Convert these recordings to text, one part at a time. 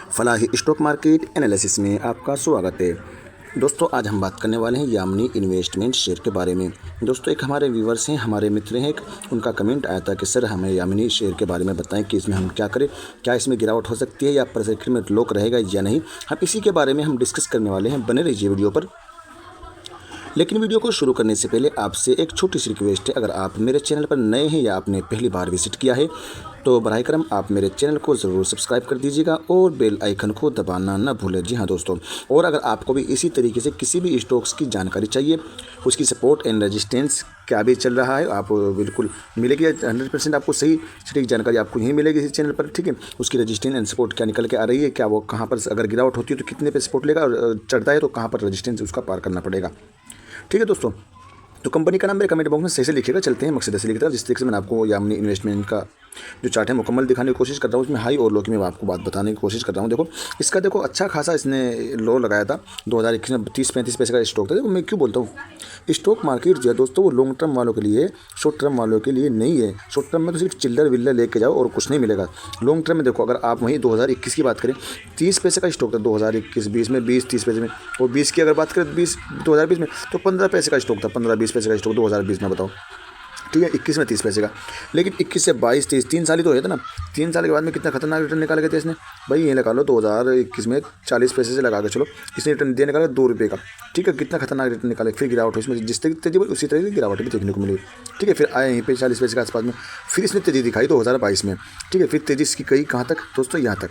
Falahi stock market analysis में आपका स्वागत है। दोस्तों, आज हम बात करने वाले हैं यामिनी इन्वेस्टमेंट शेयर के बारे में। दोस्तों, एक हमारे व्यूवर्स हैं, हमारे मित्र हैं, उनका कमेंट आया था कि सर हमें यामिनी शेयर के बारे में बताएं कि इसमें हम क्या करें, क्या इसमें गिरावट हो सकती है या सर्किट में लॉक रहेगा या नहीं। हम इसी के बारे में हम डिस्कस करने वाले हैं। बने रहिए वीडियो पर। लेकिन वीडियो को शुरू करने से पहले आपसे एक छोटी सी रिक्वेस्ट है, अगर आप मेरे चैनल पर नए हैं या आपने पहली बार विजिट किया है तो बराए करम आप मेरे चैनल को ज़रूर सब्सक्राइब कर दीजिएगा और बेल आइकन को दबाना न भूलें। जी हाँ दोस्तों, और अगर आपको भी इसी तरीके से किसी भी स्टॉक्स की जानकारी चाहिए, उसकी सपोर्ट एंड रेजिस्टेंस क्या भी चल रहा है, आप बिल्कुल मिलेगी 100% आपको सही सटीक जानकारी आपको यहीं मिलेगी इस चैनल पर। ठीक है, उसकी रेजिस्टेंस एंड सपोर्ट क्या निकल के आ रही है, क्या वो कहाँ पर अगर गिरावट होती है तो कितने पे सपोर्ट लेगा, और चढ़ता है तो कहाँ पर रेजिस्टेंस उसका पार करना पड़ेगा। ठीक है दोस्तों, तो कंपनी का नाम मेरे कमेंट बॉक्स में सही से लिखिएगा। चलते हैं मकसद असली की तरफ। जिस तरीके से मैंने आपको यामिनी इन्वेस्टमेंट का जो चार्ट है मुकम्मल दिखाने की कोशिश कर रहा हूँ, उसमें हाई और लो की मैं आपको बात बताने की कोशिश कर रहा हूँ। देखो, इसका देखो अच्छा खासा इसने लो लगाया था 2021 में 30-35 पैसे का स्टॉक था। देखो, मैं क्यों बोलता हूँ स्टॉक मार्केट जो है दोस्तों वो लॉन्ग टर्म वालों के लिए, शॉर्ट टर्म वालों के लिए नहीं है। शॉर्ट टर्म में तो सिर्फ चिल्लर विल्लर लेके जाओ और कुछ नहीं मिलेगा। लॉन्ग टर्म में देखो, अगर आप वहीं 2021 की बात करें, 30 पैसे का स्टॉक था 2021-20 में, 20-30 पैसे में, और 20 की अगर बात करें 2020 में तो 15 पैसे का स्टॉक था, 15-20 पैसे का स्टॉक 2020 में। बताओ, ठीक है, 21 में 30 पैसे का। लेकिन 21 से 22, 23, 3 साल ही तो हुए थे ना। 3 साल के बाद में कितना खतरनाक रिटर्न निकाल के थे इसने। भाई ये लगा लो 2021 में 40 पैसे से लगा के चलो, इसने रिटर्न दिया निकाला 2 रुपये का। ठीक है, कितना खतरनाक रिटर्न निकाले। फिर गिरावट हुई इसमें, जिस तरीके तेजी उसी तरीके की गिरावट भी देखने को मिली। ठीक है, फिर आए यहीं पे 40 पैसे के आसपास में, फिर इसने तेजी दिखाई 2022 में। ठीक है, फिर तेजी इसकी कहीं कहाँ तक दोस्तों, यहाँ तक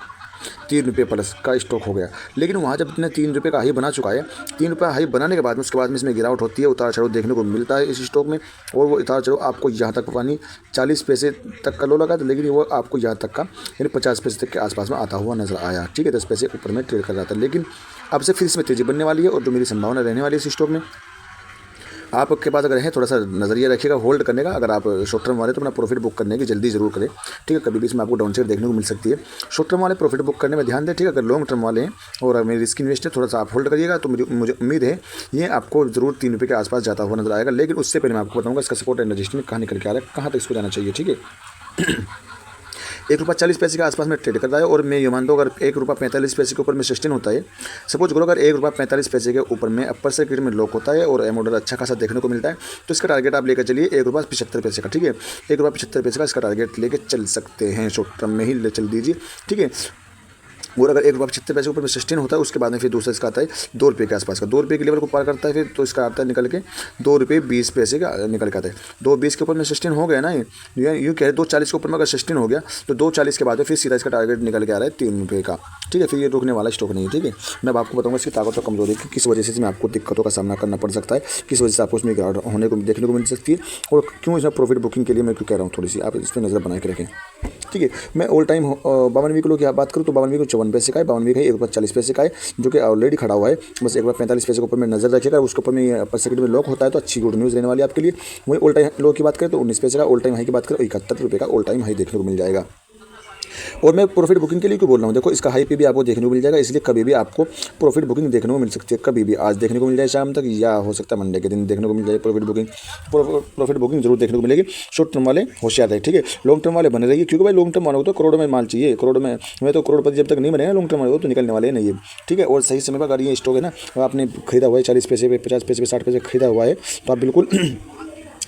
3 रुपये प्लस का स्टॉक हो गया। लेकिन वहाँ जब इतने 3 रुपये का हाई बना चुका है, 3 रुपये हाई बनाने के बाद में उसके बाद में इसमें गिरावट होती है, उतार चढ़ाव देखने को मिलता है इस स्टॉक में। और वो उतार चढ़ाव आपको यहाँ तक पता नहीं 40 पैसे तक का लो लगा था, लेकिन वो आपको यहाँ तक का यानी 50 पैसे तक के आसपास में आता हुआ नजर आया। ठीक है, 10 पैसे ऊपर में ट्रेड कर रहा था। लेकिन अब से फिर इसमें तेज़ी बनने वाली है और जो मेरी संभावना रहने वाली है इस स्टॉक में, आपके पास अगर है थोड़ा सा नज़रिया रखिएगा होल्ड करने का। अगर आप शॉर्ट टर्म वाले तो अपना प्रॉफिट बुक करने की जल्दी जरूर करें। ठीक है, कभी भी इसमें आपको डाउन साइड देखने को मिल सकती है। शॉर्ट टर्म वाले प्रॉफिट बुक करने में ध्यान दें। ठीक है, अगर लॉन्ग टर्म वाले हैं और मेरी रिस्क इन्वेस्ट है, थोड़ा सा आप होल्ड करिएगा तो मुझे उम्मीद है ये आपको जरूर 3 रुपये के आसपास जाता हुआ नजर आएगा। लेकिन उससे पहले मैं आपको बताऊँगा इसका सपोर्ट एंड रेजिस्टेंस कहाँ निकल के आ रहा है, कहाँ तक इसको जाना चाहिए। ठीक है, 1 रुपये 40 पैसे के आसपास में ट्रेड कर रहा है और मैं ये मानता हूँ अगर 1 रुपये 45 पैसे के ऊपर में सस्टेन होता है, सपोज करो अगर 1 रुपये 45 पैसे के ऊपर में अपर सर्किट में लॉक होता है और एम ऑर्डर अच्छा खासा देखने को मिलता है, तो इसका टारगेट आप लेकर चलिए 1 रुपये 75 पैसे का। ठीक है, 1 रुपये 75 पैसे का इसका टारगेट लेकर चल सकते हैं, शॉर्ट टर्म में ही ले चल दीजिए। ठीक है, और अगर 1 रुपये 75 पैसे के ऊपर में सस्टेन होता है, उसके बाद में फिर दूसरा इसका आता है 2 रुपये के आसपास का। 2 रुपये के लेवल को पार करता है फिर तो इसका आता है निकल के 2 रुपये 20 पैसे का निकल के आता है। 2.20 के ऊपर में सस्टेन हो गया ना, यूँ कह रहे 2.40 के ऊपर में अगर सस्टेन हो गया तो 2.40 के बाद में फिर सीधा इसका टारगेट निकल के आ रहा है 3 रुपये का। ठीक है, फिर ये रुकने वाला स्टॉक नहीं है। ठीक है, मैं अब आपको बताऊंगा इसकी ताकत और कमजोरी की, किस वजह से इसमें आपको दिक्कतों का सामना करना पड़ सकता है, किस वजह से आपको उसमें गिरावट होने को देखने को मिल सकती है, और क्यों इसमें प्रॉफिट बुकिंग के लिए मैं क्यों कह रहा हूँ, थोड़ी सी आप इस पर नज़र बना के रखें। ठीक है, मैं ऑल टाइम 52 वीक की बात करूँ तो 52 वीक 54 पैसे का है, 52 वीक है 1 रुपये 40 पैसे का है, जो कि ऑलरेडी खड़ा हुआ है। बस 1 रुपये 45 पैसे के ऊपर में नजर रखिएगा, उसके ऊपर में अपर सेकंड में लॉक होता है तो अच्छी गुड न्यूज़ रहने वाली है आपके लिए। वही ऑल टाइम लो की बात करें तो 19 पैसे का, ऑल टाइम हाई की बात करें 71 रुपये का ऑल टाइम हाई देखने को मिल जाएगा। और मैं प्रॉफिट बुकिंग के लिए क्यों बोल रहा हूँ, देखो इसका हाई पे भी आपको देखने को मिल जाएगा, इसलिए कभी भी आपको प्रॉफिट बुकिंग देखने को मिल सकती है। कभी भी आज देखने को मिल जाए शाम तक, या हो सकता है मंडे के दिन देखने को मिल जाए प्रॉफिट बुकिंग। प्रॉफिट बुकिंग जरूर देखने को मिलेगी। शॉर्ट टर्म वाले होशियार है। ठीक है, लॉन्ग टर्म वाले बने रहिए, क्योंकि भाई लॉन्ग टर्म वालों को तो करोड़ों में माल चाहिए। करोड़ में तो करोड़पति जब तक नहीं बनेगा लॉन्ग टर्म वाले तो निकलने वाले नहीं है। ठीक है, और सही समय पर अगर ये स्टॉक है ना, आपने खरीदा हुआ है 40 पैसे पे, 50 पैसे पे, 60 पैसे खरीदा हुआ है, तो आप बिल्कुल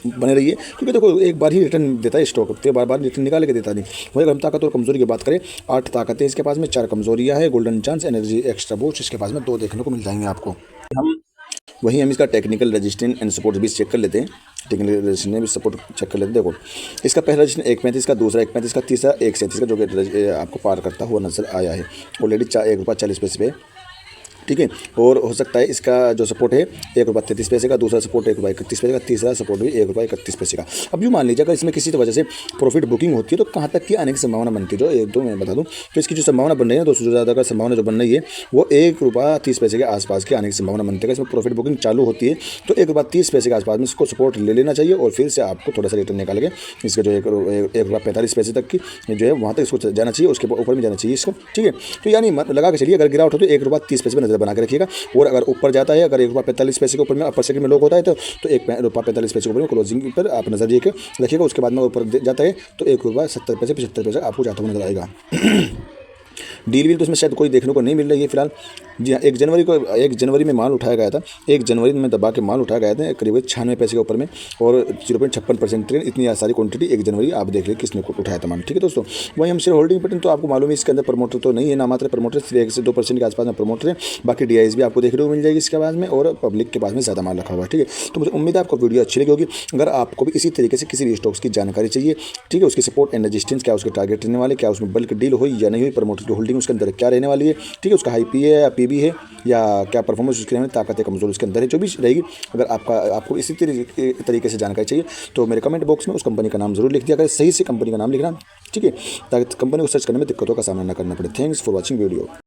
बने रहिए, क्योंकि देखो एक बार ही रिटर्न देता है स्टॉक, तो बार बार रिटर्न निकाल के देता नहीं। वही अगर हम ताकत और कमजोरी की बात करें, 8 ताकतें इसके पास में, 4 कमजोरियां है। Golden chance, energy, extra boost इसके पास में 2 देखने को मिल जाएंगे आपको। हम इसका टेक्निकल रेजिस्टेंस एंड सपोर्ट भी चेक कर लेते हैं। टेक्निकल रेजिस्टेंस में भी सपोर्ट चेक कर लेते हैं। देखो, इसका पहला रेजिस्टेंस 1.35 का, दूसरा 1.35 का, तीसरा 1.37 का, जो कि आपको पार करता हुआ नजर आया है ऑलरेडी 1 रुपये 40 पैसे पे। ठीक है, और हो सकता है इसका जो सपोर्ट है 1 रुपये 33 पैसे का, दूसरा सपोर्ट 1 रुपये 31 पैसे का, तीसरा सपोर्ट भी 1 रुपये 31 पैसे का। अब यूँ मान लीजिए अगर इसमें किसी वजह से प्रॉफिट बुकिंग होती है तो कहाँ तक की आने की संभावना बनती है, जो 1-2 मैं बता दूँ। तो इसकी जो संभावना बन रही है दोस्तों, जो ज़्यादा का संभावना जो बन रही है वो 1 रुपये 30 पैसे के आसपास की आने की संभावना बनती है। इसमें प्रॉफिट बुकिंग चालू होती है तो 1 रुपये 30 पैसे के आसपास में इसको सपोर्ट ले लेना चाहिए, और फिर से आपको थोड़ा सा रिटर्न निकाल के इसका जो 1 रुपये 45 पैसे तक की जो है वहाँ तक इसको जाना चाहिए, उसके ऊपर में जाना चाहिए इसको। ठीक है, तो यानी लगा के चलिए अगर गिरावट हो तो 1 रुपये 30 पैसे पर नजर बना के रखिएगा, और अगर ऊपर जाता है, अगर 1 रुपये 45 पैसे के ऊपर में अपर सेकंड में लॉक होता है तो 1 रुपये 45 पैसे के ऊपर में क्लोजिंग पर आप नजर रखिएगा। उसके बाद में ऊपर जाता है तो 1 रुपये 70 पैसे 75 पैसे आपको जाता हुआ नजर आएगा। डील वील तो इसमें शायद कोई देखने को नहीं मिल रही है फिलहाल। जी हाँ, 1 जनवरी में माल उठाया गया था, 1 जनवरी में दबा के माल उठाया गया था करीब 96 पैसे के ऊपर में, और 0.56% ट्रेन, इतनी सारी क्वांटिटी 1 जनवरी आप देख लीजिए किसने उठाया था माल। ठीक है दोस्तों, वहीं हम शेयर होल्डिंग पैटर्न तो आपको मालूम है, इसके अंदर प्रमोटर तो नहीं है, ना मात्र प्रमोटर, सिर्फ 1 से 2% के आसपास में प्रमोटर है, बाकी डीआईएस भी आपको देखने को मिल जाएगी इसके बाद में, और पब्लिक के पास में ज़्यादा माल रखा हुआ है। ठीक है, तो मुझे उम्मीद है आपको वीडियो अच्छी लगी होगी। अगर आपको भी इसी तरीके से किसी भी स्टॉक्स की जानकारी चाहिए, ठीक है, उसकी सपोर्ट एंड रेजिस्टेंस क्या, उसके टारगेट रहने वाले क्या, उसमें बल्क डील हुई या नहीं हुई, प्रमोटर की होल्डिंग उसके अंदर क्या रहने वाली है, ठीक है, उसका हाई पी है या पीबी है, या क्या परफॉर्मेंस उसके रहने, ताकत है कमजोर उसके अंदर है, जो भी रहेगी, अगर आपको इसी तरीके से जानकारी चाहिए तो मेरे कमेंट बॉक्स में उस कंपनी का नाम जरूर लिख दिया करें, सही से कंपनी का नाम लिखना, ठीक है, ताकि कंपनी को सर्च करने में दिक्कतों का सामना न करना पड़े। Thanks for watching video.